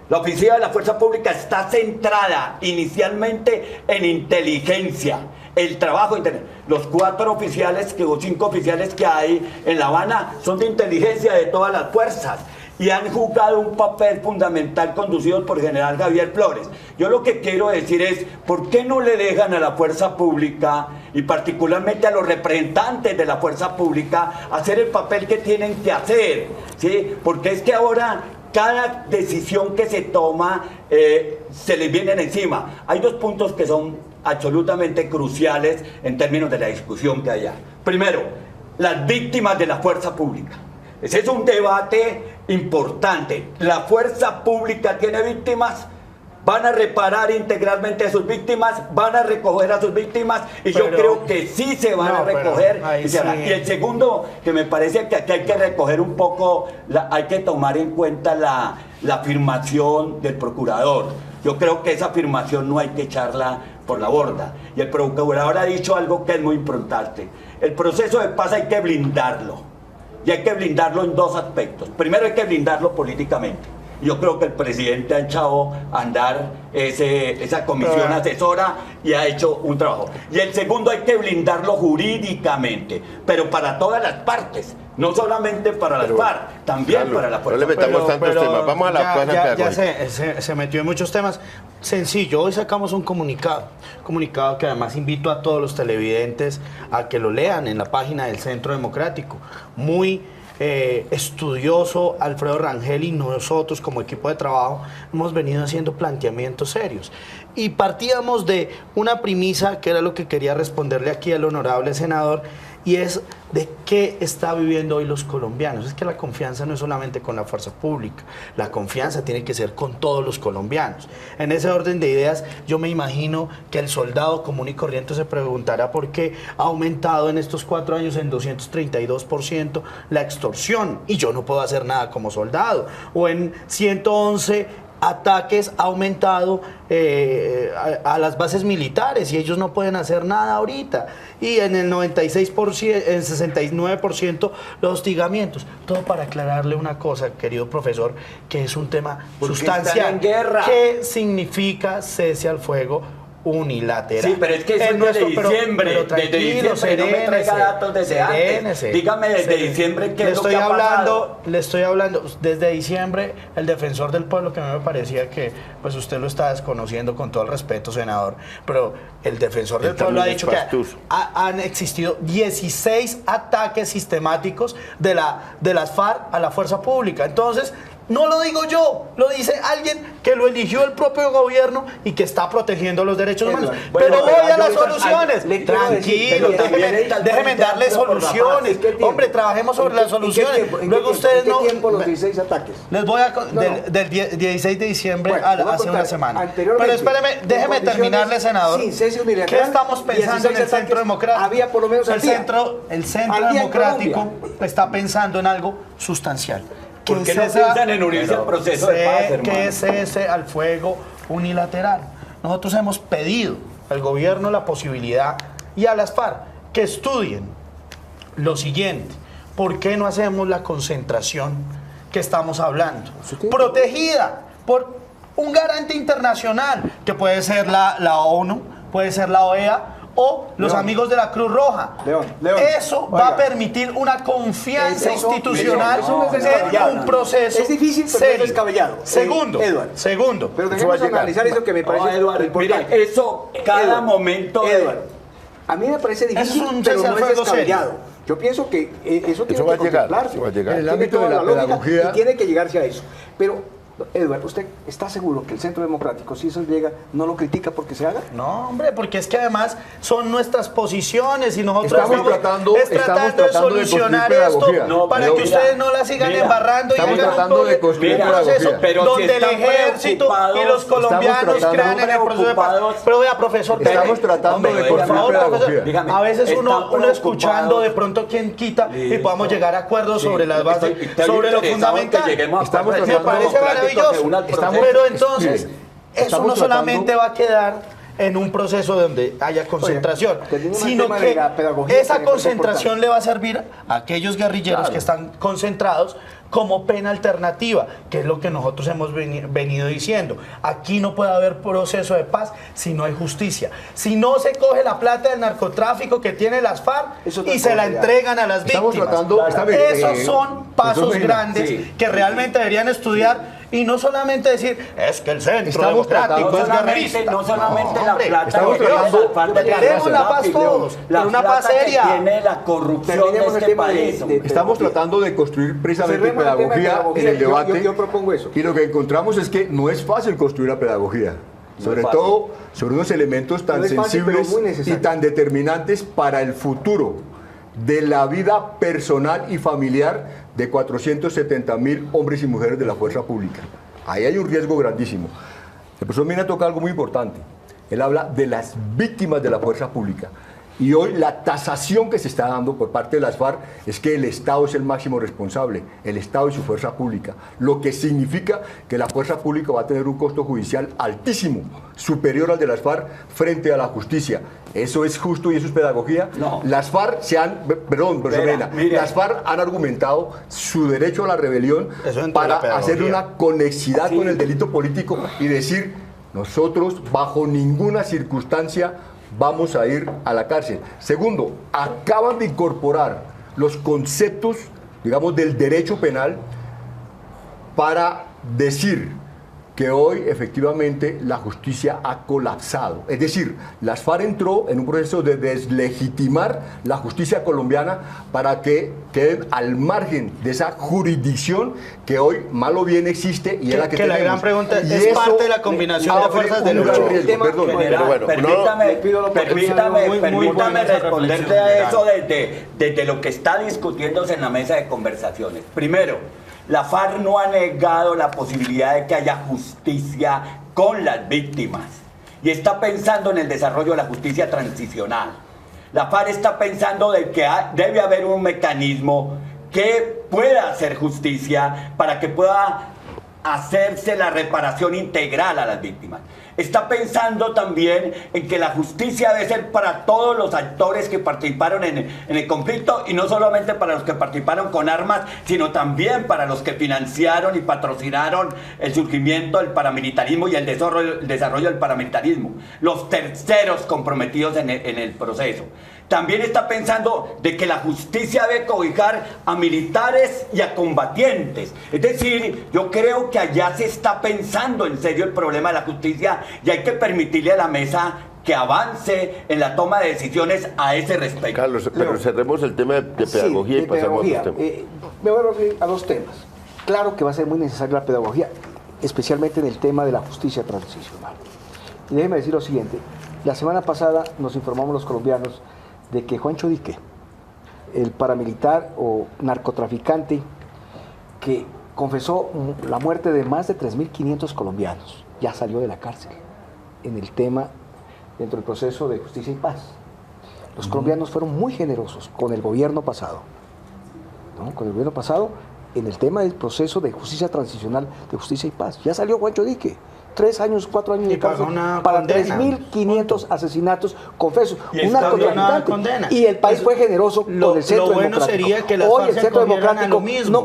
La ofensiva de la fuerza pública está centrada inicialmente en inteligencia, el trabajo interno. Los 4 oficiales o 5 oficiales que hay en La Habana son de inteligencia de todas las fuerzas y han jugado un papel fundamental conducidos por el general Javier Flores. Yo lo que quiero decir es, ¿por qué no le dejan a la fuerza pública y particularmente a los representantes de la fuerza pública hacer el papel que tienen que hacer? ¿Sí? Porque es que ahora cada decisión que se toma se les vienen encima. Hay 2 puntos que son absolutamente cruciales en términos de la discusión que hay. Primero, las víctimas de la fuerza pública. Ese es un debate importante. ¿La fuerza pública tiene víctimas? ¿Van a reparar integralmente a sus víctimas? ¿Van a recoger a sus víctimas? Y yo creo que sí se van a recoger. Sí. Y el segundo, que me parece que aquí hay que recoger un poco, hay que tomar en cuenta la afirmación del procurador. Yo creo que esa afirmación no hay que echarla por la borda. Y el procurador ha dicho algo que es muy importante. El proceso de paz hay que blindarlo. Y hay que blindarlo en 2 aspectos. Primero hay que blindarlo políticamente. Yo creo que el presidente ha echado a andar esa comisión asesora y ha hecho un trabajo. Y el segundo hay que blindarlo jurídicamente, pero para todas las partes. No solamente para las FARC, también Carlos, para la fuerza. No le metamos tantos temas. Vamos a la cosa. Ya se metió en muchos temas. Sencillo, hoy sacamos un comunicado que además invito a todos los televidentes a que lo lean en la página del Centro Democrático. Muy estudioso Alfredo Rangel y nosotros como equipo de trabajo hemos venido haciendo planteamientos serios. Y partíamos de una premisa que era lo que quería responderle aquí al honorable senador, y es de qué está viviendo hoy los colombianos. Es que la confianza no es solamente con la fuerza pública, la confianza tiene que ser con todos los colombianos. En ese orden de ideas, yo me imagino que el soldado común y corriente se preguntará por qué ha aumentado en estos 4 años en 232% la extorsión, y yo no puedo hacer nada como soldado, o en 111 ataques ha aumentado a las bases militares y ellos no pueden hacer nada ahorita, y en el 96%, en 69% los hostigamientos. Todo para aclararle una cosa, querido profesor, que es un tema sustancial. ¿Qué significa cese al fuego unilateral? Sí, pero es que eso es desde diciembre. Desde diciembre, no me traiga datos desde antes. Dígame desde diciembre qué es lo que ha pasado. Le estoy hablando, desde diciembre, el defensor del pueblo, que a mí me parecía que pues usted lo está desconociendo, con todo el respeto, senador, pero el defensor del pueblo ha dicho que han existido 16 ataques sistemáticos de las FARC a la fuerza pública. Entonces, no lo digo yo, lo dice alguien que lo eligió el propio gobierno y que está protegiendo los derechos humanos. Pero voy a las soluciones. Tranquilo, déjeme darle soluciones. Hombre, trabajemos sobre las soluciones. Luego ustedes no... ¿Qué tiempo los 16 ataques? Les voy a... Del 16 de diciembre hace una semana. Pero espéreme, déjeme terminarle, senador. ¿Qué estamos pensando en el Centro Democrático? Había por lo menos el Centro Democrático está pensando en algo sustancial. ¿Por qué no piensan en unirse al proceso de paz, hermano? ¿Qué es ese al fuego unilateral? Nosotros hemos pedido al gobierno la posibilidad y a las FARC que estudien lo siguiente. ¿Por qué no hacemos la concentración que estamos hablando? Protegida por un garante internacional, que puede ser la ONU, puede ser la OEA, o los amigos de la Cruz Roja. Eso va a permitir una confianza institucional en un proceso. Es difícil, pero es descabellado. Segundo. Pero dejemos analizar eso que me parece importante. Mira, eso cada momento... Eduardo, a mí me parece difícil, pero no es descabellado. Yo pienso que eso tiene que contemplarse. En el ámbito de la pedagogía... Y tiene que llegarse a eso. Pero... Eduardo, ¿usted está seguro que el Centro Democrático, si eso llega, no lo critica porque se haga? No, hombre, porque es que además son nuestras posiciones y nosotros estamos tratando de solucionar esto para que ustedes no la sigan embarrando. Estamos tratando de construir pedagogía. Donde el ejército y los colombianos crean en el proceso de paz. Pero vea, profesor, estamos tratando de construir pedagogía. A veces uno escuchando de pronto quién quita y podamos llegar a acuerdos sobre las bases, sobre lo fundamental. Me parece maravilloso. Pero entonces, eso no solamente va a quedar en un proceso donde haya concentración, sino que esa concentración le va a servir a aquellos guerrilleros que están concentrados como pena alternativa, que es lo que nosotros hemos venido diciendo. Aquí no puede haber proceso de paz si no hay justicia. Si no se coge la plata del narcotráfico que tiene las FARC y se la entregan a las víctimas. Esos son pasos grandes que realmente deberían estudiar. Y no solamente decir, es que el Centro Democrático es guerrerista. No solamente la plata. Queremos la paz todos, pero una paz seria. Tiene la corrupción de este país. Estamos tratando de construir precisamente pedagogía en el debate. Yo propongo eso. Y lo que encontramos es que no es fácil construir la pedagogía. Sobre todo sobre unos elementos tan sensibles y tan determinantes para el futuro de la vida personal y familiar de 470.000 hombres y mujeres de la fuerza pública. Ahí hay un riesgo grandísimo. El profesor Mina toca algo muy importante. Él habla de las víctimas de la fuerza pública. Y hoy la tasación que se está dando por parte de las FARC es que el Estado es el máximo responsable, el Estado y su fuerza pública, lo que significa que la fuerza pública va a tener un costo judicial altísimo, superior al de las FARC frente a la justicia. ¿Eso es justo y eso es pedagogía? No. Las FARC las FARC han argumentado su derecho a la rebelión para hacer una conexidad con el delito político y decir, nosotros bajo ninguna circunstancia vamos a ir a la cárcel. Segundo, acaban de incorporar los conceptos, digamos, del derecho penal para decir que hoy efectivamente la justicia ha colapsado. Es decir, las FARC entró en un proceso de deslegitimar la justicia colombiana para que queden al margen de esa jurisdicción que hoy mal o bien existe y es la que tenemos. La gran pregunta es parte de la combinación de fuerzas de lucha. Permítame responderle a eso desde lo que está discutiéndose en la mesa de conversaciones. Primero, la FARC no ha negado la posibilidad de que haya justicia con las víctimas y está pensando en el desarrollo de la justicia transicional. La FARC está pensando de que debe haber un mecanismo que pueda hacer justicia para que pueda hacerse la reparación integral a las víctimas. Está pensando también en que la justicia debe ser para todos los actores que participaron en el conflicto y no solamente para los que participaron con armas, sino también para los que financiaron y patrocinaron el surgimiento del paramilitarismo y el desarrollo del paramilitarismo, los terceros comprometidos en el proceso. También está pensando de que la justicia debe cobijar a militares y a combatientes. Es decir, yo creo que allá se está pensando en serio el problema de la justicia y hay que permitirle a la mesa que avance en la toma de decisiones a ese respecto. Carlos, pero cerremos el tema de pedagogía y pasemos a otros temas. Me voy a referir a dos temas. claro que va a ser muy necesaria la pedagogía, especialmente en el tema de la justicia transicional. Y déjeme decir lo siguiente, la semana pasada nos informamos los colombianos de que Juancho Dique, el paramilitar o narcotraficante que confesó la muerte de más de 3.500 colombianos, ya salió de la cárcel en el tema, dentro del proceso de justicia y paz. Los colombianos fueron muy generosos con el gobierno pasado, ¿no? Con el gobierno pasado en el tema del proceso de justicia transicional, de justicia y paz. Ya salió Juancho Dique. 3 años, 4 años de cárcel para 3.500 asesinatos confesos, un narcotraficante. Y el país fue generoso con el Centro bueno Democrático. sería que las Hoy el FARC Centro acogieran a lo Democrático mismo.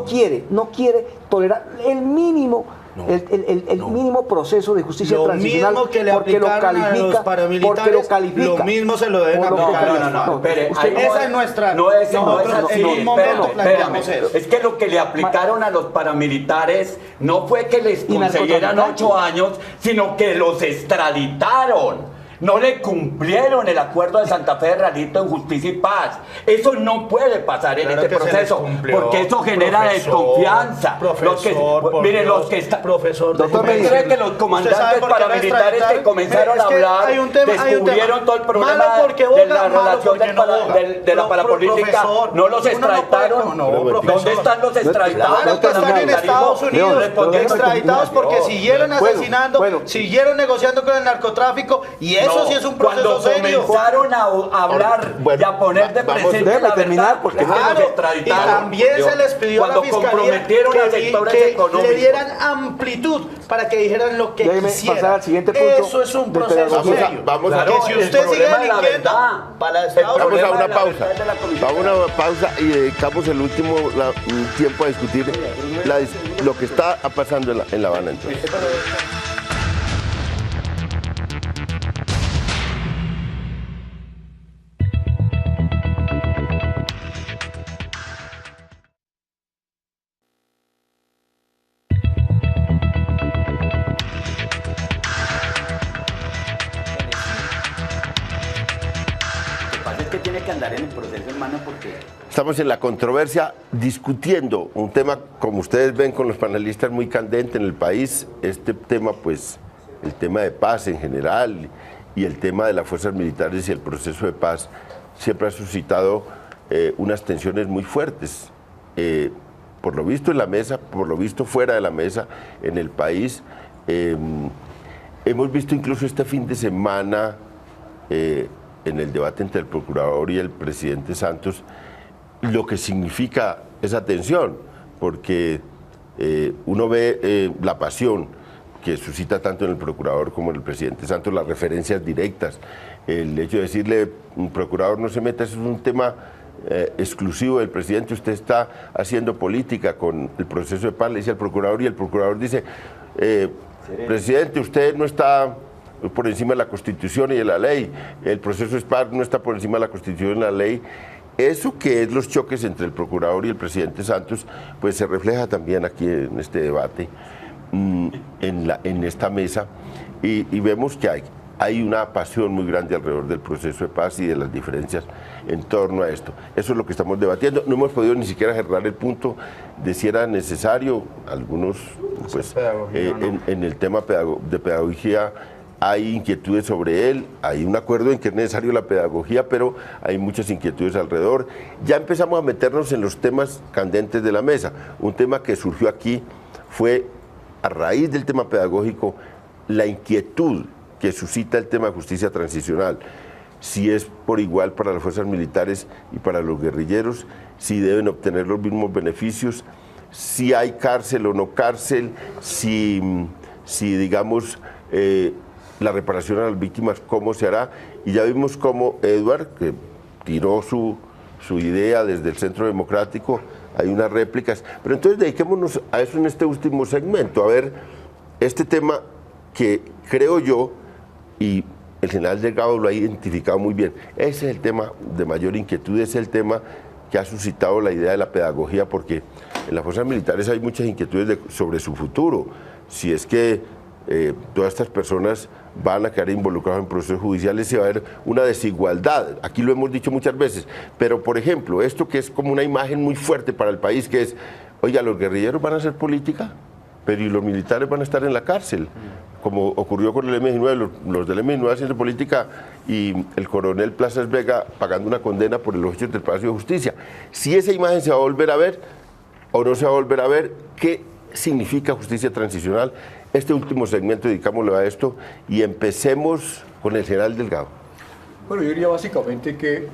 no quiere tolerar el mínimo, el mínimo proceso de justicia Lo transicional, mismo que le porque lo aplicaron a los califica, paramilitares, porque lo califica. lo mismo se lo deben aplicar. No, espere, ahí Esa es nuestra. No es nosotros así. en un momento planteamos Espérame. eso. Es que lo que le aplicaron a los paramilitares no fue que les concedieran 8 años, sino que los extraditaron. No le cumplieron el acuerdo de Santa Fe de Realito en Justicia y Paz. Eso no puede pasar en Claro este que se les proceso, cumplió, porque eso genera desconfianza. Miren, los que están... Profesor, Doctor, ¿Usted cree que los comandantes paramilitares que comenzaron a hablar descubrieron todo el problema de la relación de la parapolítica? ¿No los extraditaron? ¿Dónde están los extraditados? Claro que están en Estados Unidos, extraditados porque siguieron asesinando, Bueno. siguieron negociando con el narcotráfico, y eso sí es un proceso Cuando serio. comenzaron a hablar y a poner de presente déjame la terminar, verdad, porque es que Claro, los extraditaron. y también se les pidió a la Cuando fiscalía comprometieron a sectores que económicos. le dieran amplitud para que dijeran lo que Déjeme quisieran. pasar al siguiente punto Eso es un de proceso pedagogía. serio. Vamos a- Claro, vamos que a- si usted el sigue problema de la delinquiendo verdad. para Estados Vamos a problema una de la pausa. verdad de la comisión. Vamos a una pausa y dedicamos el último tiempo a discutir lo que está pasando en La Habana entonces. Lo que pasa es que tiene que andar en el proceso, hermano, porque... Estamos en la controversia discutiendo un tema, como ustedes ven con los panelistas, muy candente en el país. Este tema, pues, el tema de paz en general y el tema de las fuerzas militares y el proceso de paz siempre ha suscitado unas tensiones muy fuertes. Por lo visto en la mesa, por lo visto fuera de la mesa, en el país. Hemos visto incluso este fin de semana, en el debate entre el procurador y el presidente Santos, lo que significa esa tensión, porque uno ve la pasión que suscita tanto en el procurador como en el presidente Santos, las referencias directas, el hecho de decirle, un procurador no se meta, eso es un tema exclusivo del presidente, usted está haciendo política con el proceso de paz, le dice al procurador, y el procurador dice, presidente, usted no está por encima de la Constitución y de la ley, el proceso de paz no está por encima de la Constitución y de la ley. Eso que es los choques entre el procurador y el presidente Santos, pues se refleja también aquí en este debate, en esta mesa, y vemos que hay una pasión muy grande alrededor del proceso de paz y de las diferencias en torno a esto. Eso es lo que estamos debatiendo. No hemos podido ni siquiera cerrar el punto de si era necesario, algunos, pues, en el tema de pedagogía, hay inquietudes sobre él, hay un acuerdo en que es necesario la pedagogía, pero hay muchas inquietudes alrededor. Ya empezamos a meternos en los temas candentes de la mesa. Un tema que surgió aquí fue, a raíz del tema pedagógico, la inquietud que suscita el tema de justicia transicional. Si es por igual para las fuerzas militares y para los guerrilleros, si deben obtener los mismos beneficios, si hay cárcel o no cárcel, si digamos, la reparación a las víctimas, cómo se hará. Y ya vimos cómo Edward, que tiró su idea desde el Centro Democrático, hay unas réplicas. Pero entonces dediquémonos a eso en este último segmento, a ver este tema que creo yo, y el general Delgado lo ha identificado muy bien, ese es el tema de mayor inquietud, es el tema que ha suscitado la idea de la pedagogía, porque en las fuerzas militares hay muchas inquietudes sobre su futuro. Si es que todas estas personas van a quedar involucradas en procesos judiciales, se va a ver una desigualdad. Aquí lo hemos dicho muchas veces, pero por ejemplo, esto que es como una imagen muy fuerte para el país, que es oiga, los guerrilleros van a hacer política, pero y los militares van a estar en la cárcel, como ocurrió con el M-19, los del M-19 haciendo política y el coronel Plazas Vega pagando una condena por los hechos del Palacio de Justicia. Si esa imagen se va a volver a ver o no se va a volver a ver, ¿qué significa justicia transicional? Este último segmento dedicámoslo a esto y empecemos con el general Delgado. Bueno, yo diría básicamente que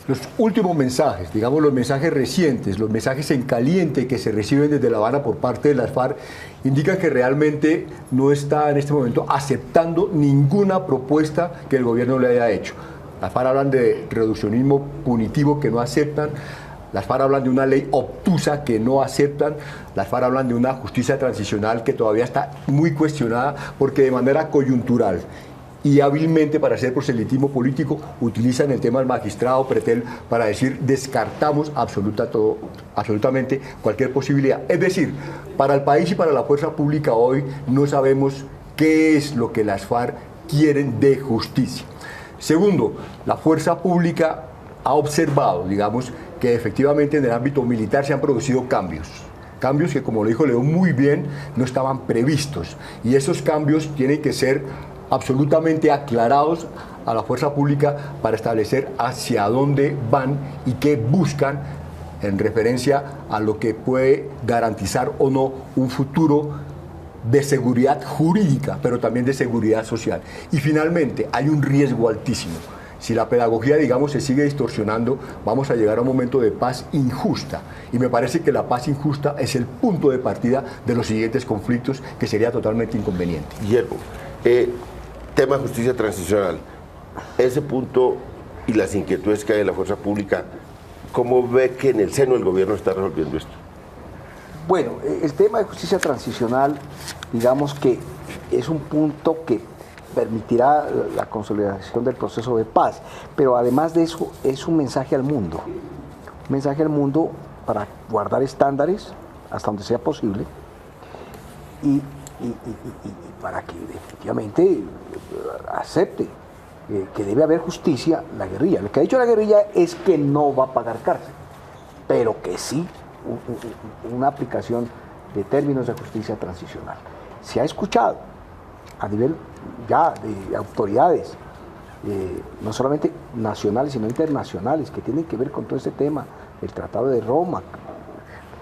los últimos mensajes, digamos los mensajes recientes, los mensajes en caliente que se reciben desde La Habana por parte de las FARC, indican que realmente no está en este momento aceptando ninguna propuesta que el gobierno le haya hecho. Las FARC hablan de reduccionismo punitivo que no aceptan, las FARC hablan de una ley obtusa que no aceptan, las FARC hablan de una justicia transicional que todavía está muy cuestionada porque de manera coyuntural y hábilmente para hacer proselitismo político utilizan el tema del magistrado Pretel para decir descartamos absolutamente cualquier posibilidad. Es decir, para el país y para la fuerza pública hoy no sabemos qué es lo que las FARC quieren de justicia. Segundo, la fuerza pública ha observado, digamos, que efectivamente en el ámbito militar se han producido cambios que, como lo dijo León muy bien, no estaban previstos, y esos cambios tienen que ser absolutamente aclarados a la fuerza pública para establecer hacia dónde van y qué buscan en referencia a lo que puede garantizar o no un futuro de seguridad jurídica, pero también de seguridad social. Y finalmente, hay un riesgo altísimo. Si la pedagogía, digamos, se sigue distorsionando, vamos a llegar a un momento de paz injusta. Y me parece que la paz injusta es el punto de partida de los siguientes conflictos, que sería totalmente inconveniente. Guillermo, tema de justicia transicional, ese punto y las inquietudes que hay de la fuerza pública, ¿cómo ve que en el seno del gobierno está resolviendo esto? Bueno, el tema de justicia transicional, digamos que es un punto que permitirá la consolidación del proceso de paz, pero además de eso es un mensaje al mundo para guardar estándares hasta donde sea posible y para que definitivamente acepte que debe haber justicia la guerrilla. Lo que ha dicho la guerrilla es que no va a pagar cárcel, pero que sí una aplicación de términos de justicia transicional. Se ha escuchado a nivel ya de autoridades, no solamente nacionales, sino internacionales, que tienen que ver con todo este tema del Tratado de Roma,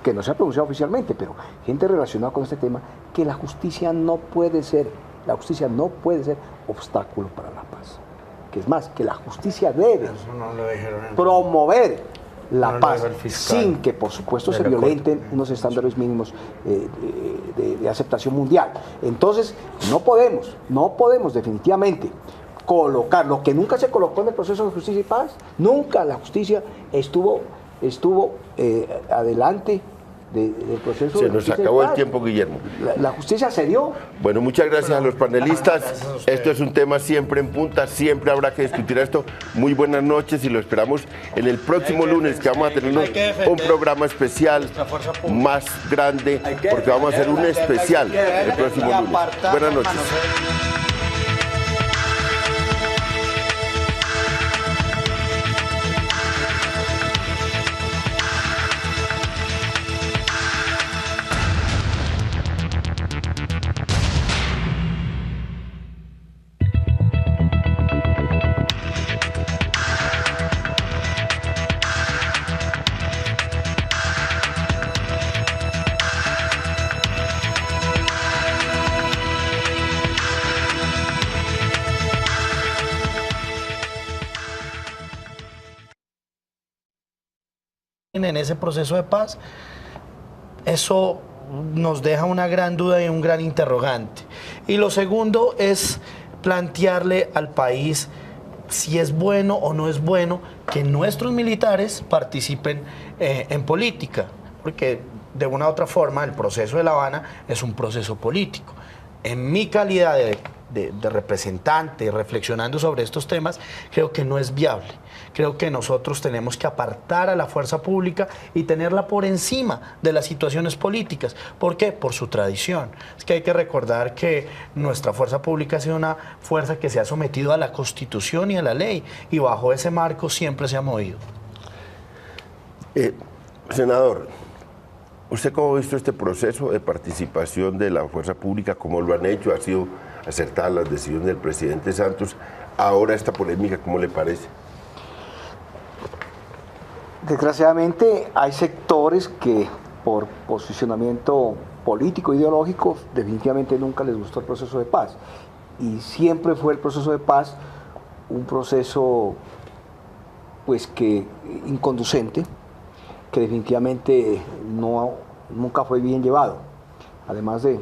que no se ha pronunciado oficialmente, pero gente relacionada con este tema, que la justicia no puede ser obstáculo para la paz. Que es más, que la justicia debe promover la paz, sin que por supuesto se violenten unos estándares mínimos de aceptación mundial. Entonces, no podemos definitivamente colocar lo que nunca se colocó en el proceso de justicia y paz. Nunca la justicia estuvo adelante del proceso de justicia. Se nos acabó el tiempo, Guillermo. La justicia se dio. Bueno, muchas gracias a los panelistas. Esto es un tema siempre en punta, siempre habrá que discutir esto. Muy buenas noches y lo esperamos en el próximo lunes, que vamos a tener un programa especial más grande, porque vamos a hacer un especial el próximo lunes. Buenas noches. En ese proceso de paz, eso nos deja una gran duda y un gran interrogante. Y lo segundo es plantearle al país si es bueno o no es bueno que nuestros militares participen en política, porque de una u otra forma el proceso de La Habana es un proceso político. En mi calidad de representante, reflexionando sobre estos temas, creo que no es viable. Creo que nosotros tenemos que apartar a la fuerza pública y tenerla por encima de las situaciones políticas. ¿Por qué? Por su tradición. Es que hay que recordar que nuestra fuerza pública ha sido una fuerza que se ha sometido a la Constitución y a la ley, y bajo ese marco siempre se ha movido. Senador, ¿Usted cómo ha visto este proceso de participación de la fuerza pública? ¿Cómo lo han hecho? ¿Ha sido acertada las decisiones del presidente Santos? Ahora esta polémica, ¿cómo le parece? Desgraciadamente hay sectores que por posicionamiento político, ideológico, definitivamente nunca les gustó el proceso de paz. Y siempre fue el proceso de paz un proceso pues que inconducente, que definitivamente nunca fue bien llevado. Además de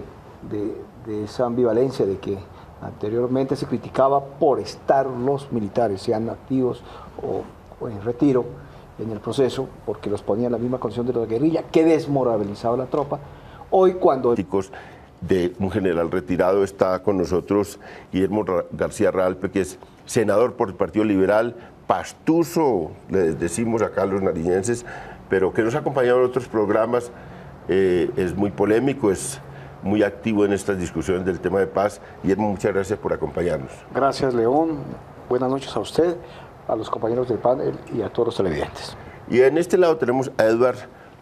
esa ambivalencia de que anteriormente se criticaba por estar los militares, sean activos o en retiro, en el proceso, porque los ponía en la misma condición de la guerrilla, que desmoralizaba la tropa. Hoy cuando... De un general retirado está con nosotros Guillermo García Ralpe, que es senador por el Partido Liberal, pastuso, le decimos acá a los nariñenses, pero que nos ha acompañado en otros programas, es muy polémico, es muy activo en estas discusiones del tema de paz. Guillermo, muchas gracias por acompañarnos. Gracias, León. Buenas noches a usted, a los compañeros del panel y a todos los televidentes. Y en este lado tenemos a Edward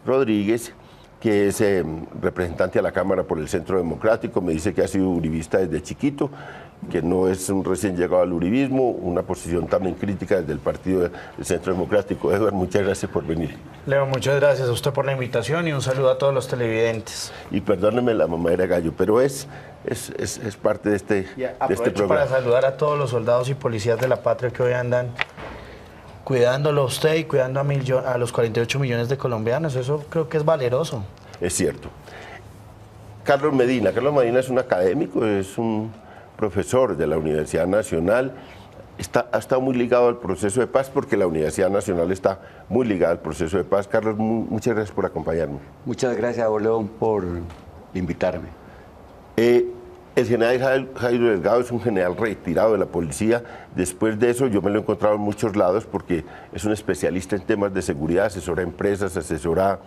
Rodríguez, que es representante a la Cámara por el Centro Democrático. Me dice que ha sido uribista desde chiquito, que no es un recién llegado al uribismo, una posición también crítica desde el Partido del Centro Democrático. Edward, muchas gracias por venir. Leo, muchas gracias a usted por la invitación y un saludo a todos los televidentes. Y perdóneme la mamadera gallo, pero es parte de este programa. Para saludar a todos los soldados y policías de la patria que hoy andan cuidándolo a usted y cuidando a los 48 millones de colombianos. Eso creo que es valeroso. Es cierto. Carlos Medina es un académico, es un profesor de la Universidad Nacional. Ha estado muy ligado al proceso de paz porque la Universidad Nacional está muy ligada al proceso de paz. Carlos, muchas gracias por acompañarnos. Muchas gracias, León, por invitarme. El general Jairo Delgado es un general retirado de la policía. Después de eso yo me lo he encontrado en muchos lados porque es un especialista en temas de seguridad, asesora a empresas, asesora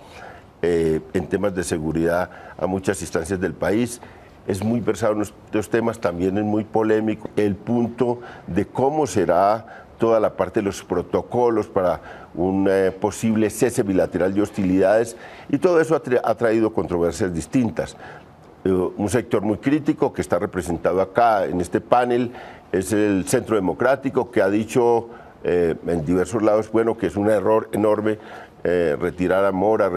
en temas de seguridad a muchas instancias del país. Es muy versado en estos temas, también es muy polémico. El punto de cómo será toda la parte de los protocolos para un posible cese bilateral de hostilidades, y todo eso ha traído controversias distintas. Un sector muy crítico que está representado acá en este panel es el Centro Democrático, que ha dicho en diversos lados, bueno, que es un error enorme retirar a Mora,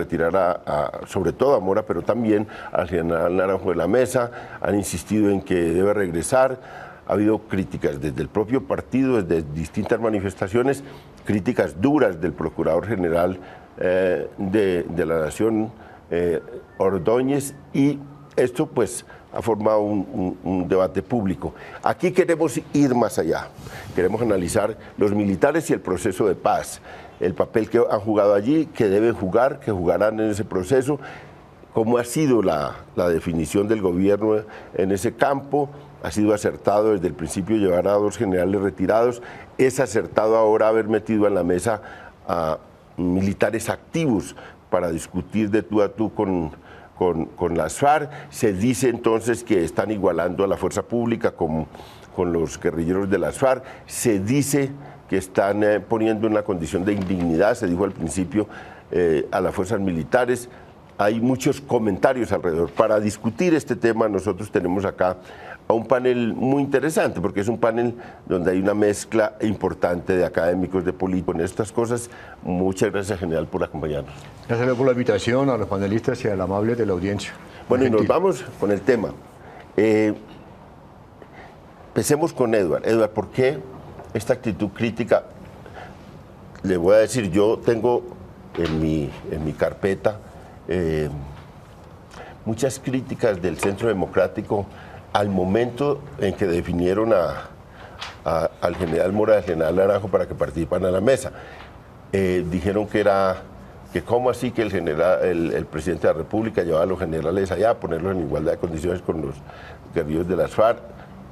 sobre todo a Mora, pero también al general Naranjo de la Mesa. Han insistido en que debe regresar. Ha habido críticas desde el propio partido, desde distintas manifestaciones, críticas duras del Procurador General de la Nación, Ordóñez, y esto pues ha formado un debate público. Aquí queremos ir más allá, queremos analizar los militares y el proceso de paz, el papel que han jugado allí, que deben jugar, que jugarán en ese proceso, cómo ha sido la definición del gobierno en ese campo. Ha sido acertado desde el principio llevar a 2 generales retirados, es acertado ahora haber metido en la mesa a militares activos para discutir de tú a tú con las FARC. Se dice entonces que están igualando a la fuerza pública con los guerrilleros de las FARC. Se dice que están poniendo en una condición de indignidad, se dijo al principio, a las fuerzas militares. Hay muchos comentarios alrededor. Para discutir este tema nosotros tenemos acá a un panel muy interesante, porque es un panel donde hay una mezcla importante de académicos, de políticos, en estas cosas. Muchas gracias, general, por acompañarnos. Gracias por la invitación a los panelistas y al amable de la audiencia. Bueno, y nos vamos con el tema. Empecemos con Edward. Edward, ¿por qué esta actitud crítica? Le voy a decir, yo tengo en mi carpeta muchas críticas del Centro Democrático al momento en que definieron al general Mora, al general Naranjo, para que participaran a la mesa. Dijeron que cómo así que el presidente de la República llevaba a los generales allá a ponerlos en igualdad de condiciones con los guerrilleros de las FARC.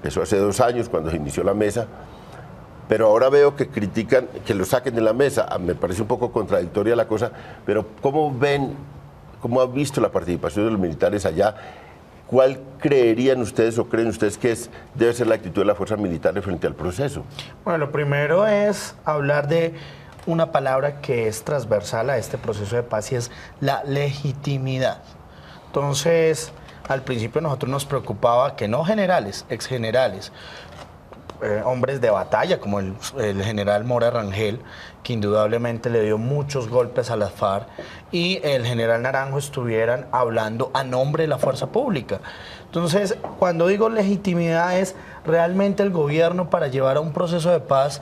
Eso hace 2 años cuando se inició la mesa. Pero ahora veo que critican que lo saquen de la mesa. Me parece un poco contradictoria la cosa, pero ¿cómo han visto la participación de los militares allá? ¿Cuál creerían ustedes o creen ustedes que debe ser la actitud de las fuerzas militares frente al proceso? Bueno, lo primero es hablar de una palabra que es transversal a este proceso de paz y es la legitimidad. Entonces, al principio a nosotros nos preocupaba que no generales, exgenerales, hombres de batalla como el general Mora Rangel, que indudablemente le dio muchos golpes a las FARC, y el general Naranjo estuvieran hablando a nombre de la fuerza pública. Entonces, cuando digo legitimidad es realmente el gobierno para llevar a un proceso de paz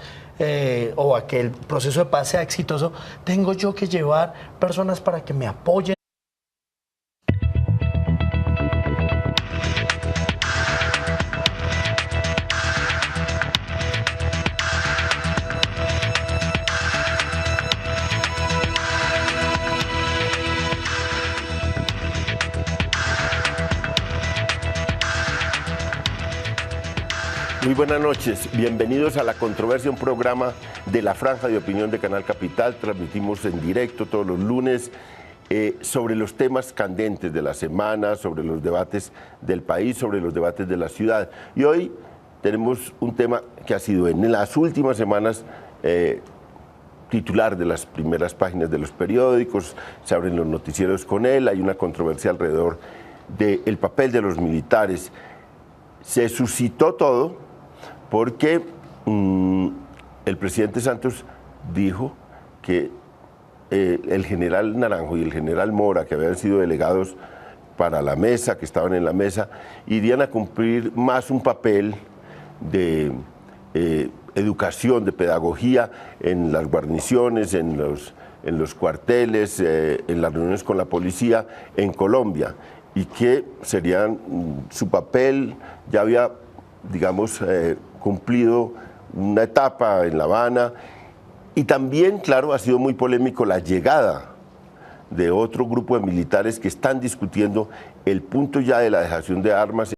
o a que el proceso de paz sea exitoso, tengo yo que llevar personas para que me apoyen. Muy buenas noches, bienvenidos a La Controversia, un programa de la Franja de Opinión de Canal Capital. Transmitimos en directo todos los lunes sobre los temas candentes de la semana, sobre los debates del país, sobre los debates de la ciudad. Y hoy tenemos un tema que ha sido en las últimas semanas titular de las primeras páginas de los periódicos, se abren los noticieros con él, hay una controversia alrededor del papel de los militares. Se suscitó todo porque el presidente Santos dijo que el general Naranjo y el general Mora, que habían sido delegados para la mesa, que estaban en la mesa, irían a cumplir más un papel de educación, de pedagogía en las guarniciones, en los cuarteles, en las reuniones con la policía en Colombia, y que serían su papel, ya había, digamos, cumplido una etapa en La Habana. Y también, claro, ha sido muy polémico la llegada de otro grupo de militares que están discutiendo el punto ya de la dejación de armas